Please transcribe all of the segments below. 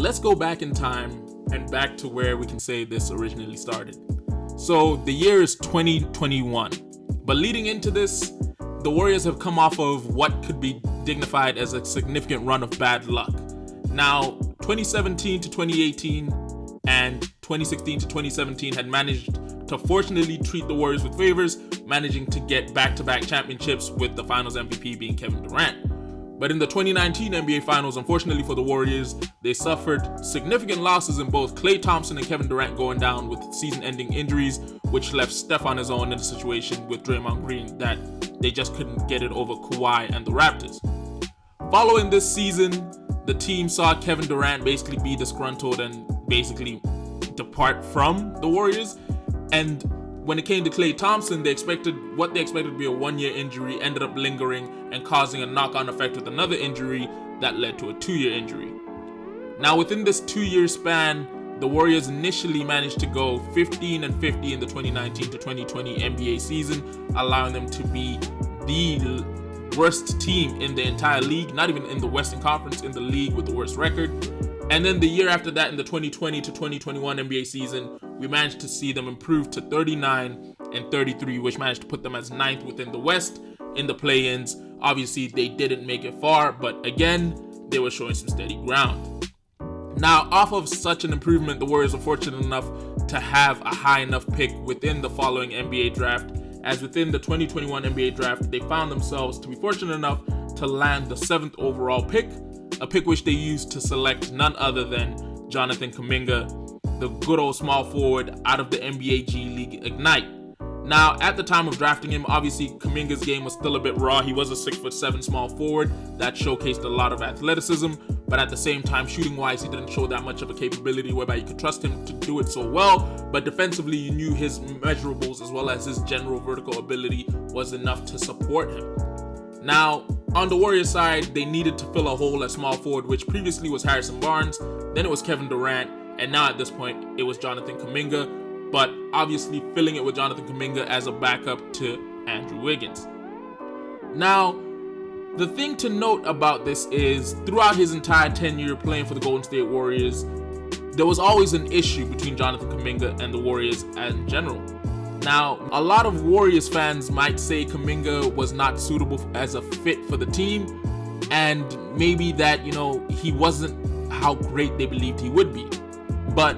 let's go back in time and back to where we can say this originally started. So the year is 2021, but leading into this, the Warriors have come off of what could be dignified as a significant run of bad luck. Now, 2017 to 2018 and 2016 to 2017 had managed to fortunately treat the Warriors with favors, managing to get back-to-back championships with the Finals MVP being Kevin Durant. But in the 2019 NBA Finals, unfortunately for the Warriors, they suffered significant losses in both Klay Thompson and Kevin Durant going down with season-ending injuries, which left Steph on his own in a situation with Draymond Green that they just couldn't get it over Kawhi and the Raptors. Following this season, the team saw Kevin Durant basically be disgruntled and basically depart from the Warriors. And when it came to Klay Thompson, what they expected to be a one-year injury ended up lingering and causing a knock-on effect with another injury that led to a 2-year injury. Now, within this 2-year span, the Warriors initially managed to go 15-50 in the 2019 to 2020 NBA season, allowing them to be the worst team in the entire league, not even in the Western Conference, in the league with the worst record. And then the year after that, in the 2020 to 2021 NBA season, we managed to see them improve to 39-33, which managed to put them as 9th within the West in the play-ins. Obviously, they didn't make it far, but again, they were showing some steady ground. Now, off of such an improvement, the Warriors were fortunate enough to have a high enough pick within the following NBA draft, as within the 2021 NBA draft, they found themselves to be fortunate enough to land the 7th overall pick, a pick which they used to select none other than Jonathan Kuminga, the good old small forward out of the NBA G League Ignite. Now, at the time of drafting him, obviously Kuminga's game was still a bit raw. He was a 6'7" small forward that showcased a lot of athleticism, but at the same time, shooting-wise, he didn't show that much of a capability whereby you could trust him to do it so well, but defensively, you knew his measurables as well as his general vertical ability was enough to support him. Now, on the Warriors side, they needed to fill a hole at small forward, which previously was Harrison Barnes, then it was Kevin Durant, and now at this point, it was Jonathan Kuminga, but obviously filling it with Jonathan Kuminga as a backup to Andrew Wiggins. Now, the thing to note about this is, throughout his entire tenure playing for the Golden State Warriors, there was always an issue between Jonathan Kuminga and the Warriors in general. Now, a lot of Warriors fans might say Kuminga was not suitable as a fit for the team, and maybe that, he wasn't how great they believed he would be. But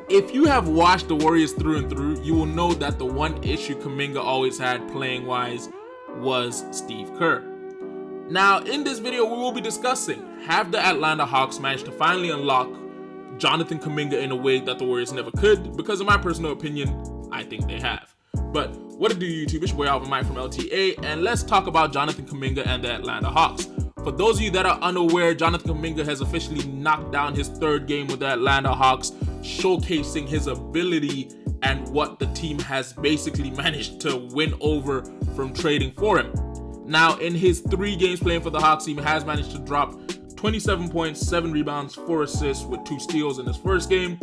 if you have watched the Warriors through and through, you will know that the one issue Kuminga always had playing-wise was Steve Kerr. Now, in this video, we will be discussing, have the Atlanta Hawks managed to finally unlock Jonathan Kuminga in a way that the Warriors never could? Because in my personal opinion, I think they have. But what it do, YouTube? It's your boy Alvin Mike from L.T.A, and let's talk about Jonathan Kuminga and the Atlanta Hawks. For those of you that are unaware, Jonathan Kuminga has officially knocked down his 3rd game with the Atlanta Hawks, showcasing his ability and what the team has basically managed to win over from trading for him. Now, in his 3 games playing for the Hawks, he has managed to drop 27 points, 7 rebounds, 4 assists with 2 steals in his first game,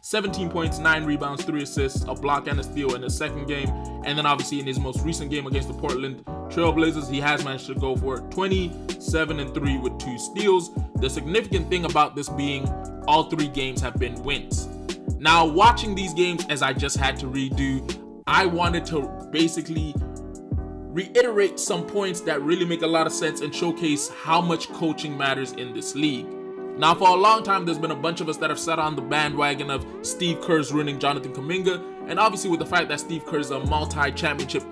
17 points, 9 rebounds, 3 assists, a block and a steal in his second game, and then obviously in his most recent game against the Portland Trail Blazers, he has managed to go for 27-3 with 2 steals. The significant thing about this being all 3 games have been wins. Now, watching these games, as I just had to redo, I wanted to basically reiterate some points that really make a lot of sense and showcase how much coaching matters in this league. Now, for a long time, there's been a bunch of us that have sat on the bandwagon of Steve Kerr's ruining Jonathan Kuminga, and obviously with the fact that Steve Kerr is a multi-championship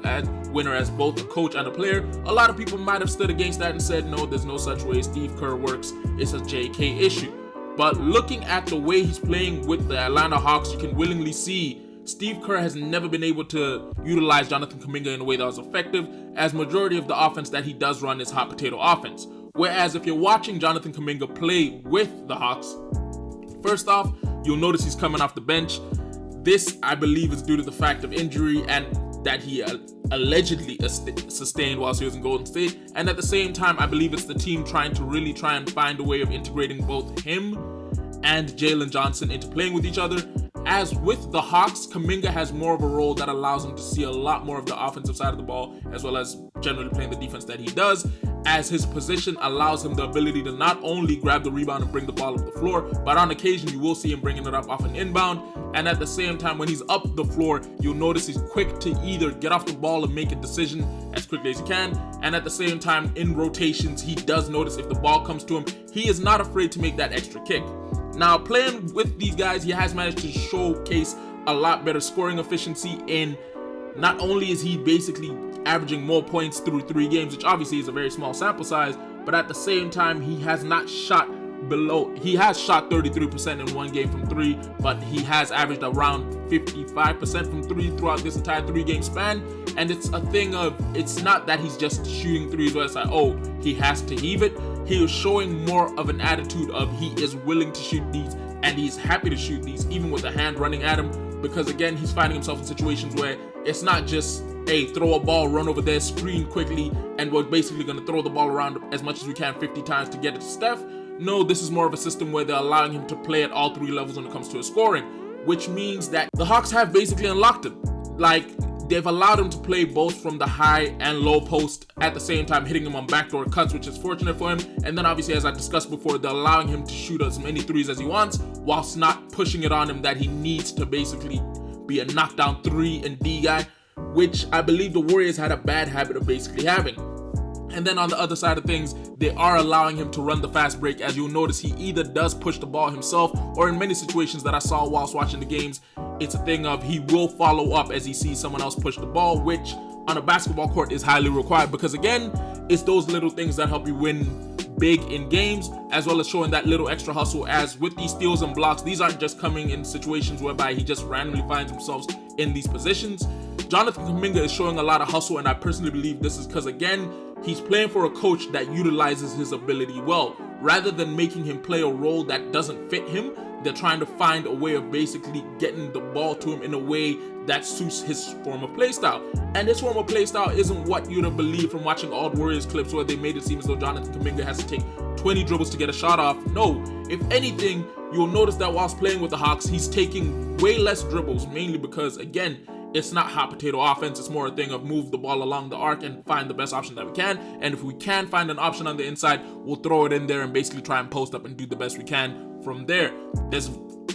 winner as both a coach and a player, a lot of people might have stood against that and said, no, there's no such way Steve Kerr works, it's a JK issue. But looking at the way he's playing with the Atlanta Hawks, you can willingly see Steve Kerr has never been able to utilize Jonathan Kuminga in a way that was effective, as majority of the offense that he does run is hot potato offense. Whereas if you're watching Jonathan Kuminga play with the Hawks, first off, you'll notice he's coming off the bench. This, I believe, is due to the fact of injury and that he allegedly sustained whilst he was in Golden State. And at the same time, I believe it's the team trying to find a way of integrating both him and Jalen Johnson into playing with each other. As with the Hawks, Kuminga has more of a role that allows him to see a lot more of the offensive side of the ball, as well as generally playing the defense that he does. as his position allows him the ability to not only grab the rebound and bring the ball up the floor, but on occasion you will see him bringing it up off an inbound. And at the same time, when he's up the floor, you'll notice he's quick to either get off the ball and make a decision as quickly as he can. And at the same time, in rotations, he does notice if the ball comes to him, he is not afraid to make that extra kick. Now, playing with these guys, he has managed to showcase a lot better scoring efficiency. In not only is he basically averaging more points through 3 games, which obviously is a very small sample size, but at the same time, he has not shot he has shot 33% in 1 game from 3, but he has averaged around 55% from 3 throughout this entire 3-game span. And it's a thing of, it's not that he's just shooting threes where it's like, oh, he has to heave it. He is showing more of an attitude of he is willing to shoot these, and he's happy to shoot these, even with the hand running at him, because again, he's finding himself in situations where it's not just, hey, throw a ball, run over there, screen quickly, and we're basically going to throw the ball around as much as we can 50 times to get it to Steph. No, this is more of a system where they're allowing him to play at all 3 levels when it comes to his scoring, which means that the Hawks have basically unlocked him. Like, they've allowed him to play both from the high and low post, at the same time hitting him on backdoor cuts, which is fortunate for him. And then obviously, as I discussed before, they're allowing him to shoot as many threes as he wants, whilst not pushing it on him that he needs to basically be a knockdown 3 and D guy, which I believe the Warriors had a bad habit of basically having. And then on the other side of things, they are allowing him to run the fast break. As you'll notice, he either does push the ball himself, or in many situations that I saw whilst watching the games, it's a thing of he will follow up as he sees someone else push the ball, which on a basketball court is highly required, because again, it's those little things that help you win big in games, as well as showing that little extra hustle. As with these steals and blocks, these aren't just coming in situations whereby he just randomly finds himself in these positions. Jonathan Kuminga is showing a lot of hustle, and I personally believe this is because, again, he's playing for a coach that utilizes his ability well. Rather than making him play a role that doesn't fit him, they're trying to find a way of basically getting the ball to him in a way that suits his form of play style. And his form of play style isn't what you'd have believed from watching old Warriors clips where they made it seem as though Jonathan Kuminga has to take 20 dribbles to get a shot off. No, if anything, you'll notice that whilst playing with the Hawks, he's taking way less dribbles, mainly because, again, it's not hot potato offense. It's more a thing of move the ball along the arc and find the best option that we can. And if we can find an option on the inside, we'll throw it in there and basically try and post up and do the best we can from there. There's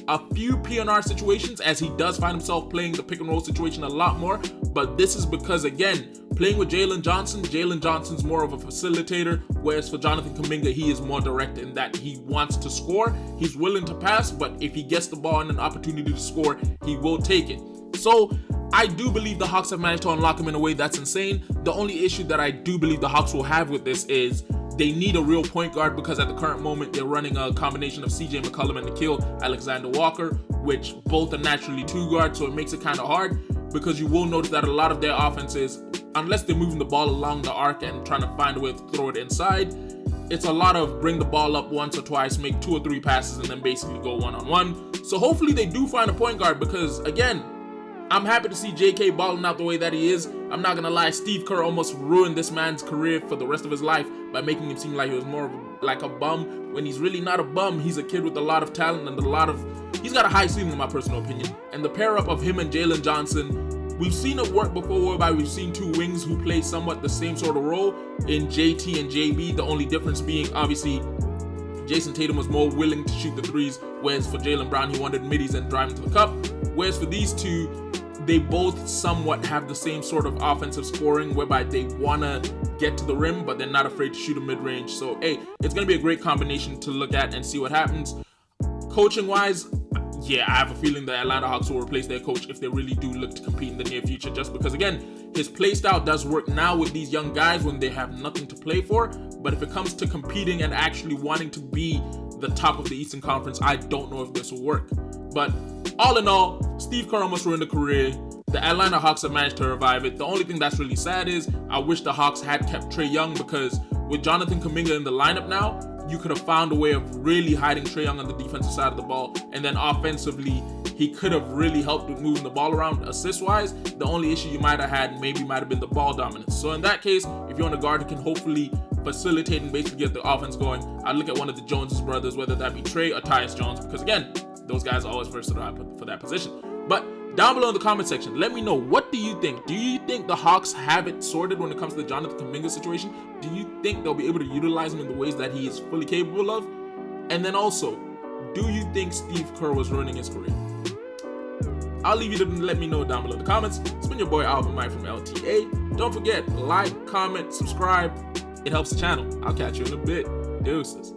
a few PNR situations as he does find himself playing the pick and roll situation a lot more, but this is because, again, playing with Jalen Johnson's more of a facilitator, whereas for Jonathan Kuminga, he is more direct in that he wants to score. He's willing to pass, but if he gets the ball and an opportunity to score, he will take it. So I do believe the Hawks have managed to unlock him in a way that's insane. The only issue that I do believe the Hawks will have with this is they need a real point guard, because at the current moment, they're running a combination of CJ McCollum and Nickeil Alexander-Walker, which both are naturally 2 guards, so it makes it kind of hard, because you will notice that a lot of their offenses, unless they're moving the ball along the arc and trying to find a way to throw it inside, it's a lot of bring the ball up once or twice, make 2 or 3 passes, and then basically go one-on-one. So hopefully they do find a point guard, because again, I'm happy to see JK balling out the way that he is. I'm not going to lie, Steve Kerr almost ruined this man's career for the rest of his life by making him seem like he was more of like a bum, when he's really not a bum. He's a kid with a lot of talent and he's got a high ceiling in my personal opinion. And the pair up of him and Jalen Johnson, we've seen it work before, whereby we've seen 2 wings who play somewhat the same sort of role in JT and JB. The only difference being, obviously, Jason Tatum was more willing to shoot the threes, whereas for Jaylen Brown, he wanted middies and driving to the cup. Whereas for these two, they both somewhat have the same sort of offensive scoring, whereby they want to get to the rim, but they're not afraid to shoot a mid-range. So, hey, it's going to be a great combination to look at and see what happens. Coaching-wise, yeah, I have a feeling the Atlanta Hawks will replace their coach if they really do look to compete in the near future, just because, again, his play style does work now with these young guys when they have nothing to play for. But if it comes to competing and actually wanting to be the top of the Eastern Conference, I don't know if this will work. But all in all, Steve Kerr almost ruined a career. The Atlanta Hawks have managed to revive it. The only thing that's really sad is I wish the Hawks had kept Trae Young, because with Jonathan Kuminga in the lineup now, you could have found a way of really hiding Trae Young on the defensive side of the ball. And then offensively, he could have really helped with moving the ball around assist-wise. The only issue you might have had might have been the ball dominance. So in that case, if you're on a guard who can hopefully facilitate and basically get the offense going, I'd look at one of the Jones brothers, whether that be Trae or Tyus Jones, because again, those guys are always versatile for that position. But Down below in the comment section, let me know, what do you think? Do you think the Hawks have it sorted when it comes to the Jonathan Kuminga situation? Do you think they'll be able to utilize him in the ways that he is fully capable of? And then also, do you think Steve Kerr was ruining his career? I'll leave you to let me know down below in the comments. It's been your boy Alvin Mike from L.T.A. Don't forget, like, comment, subscribe. It helps the channel. I'll catch you in a bit. Deuces.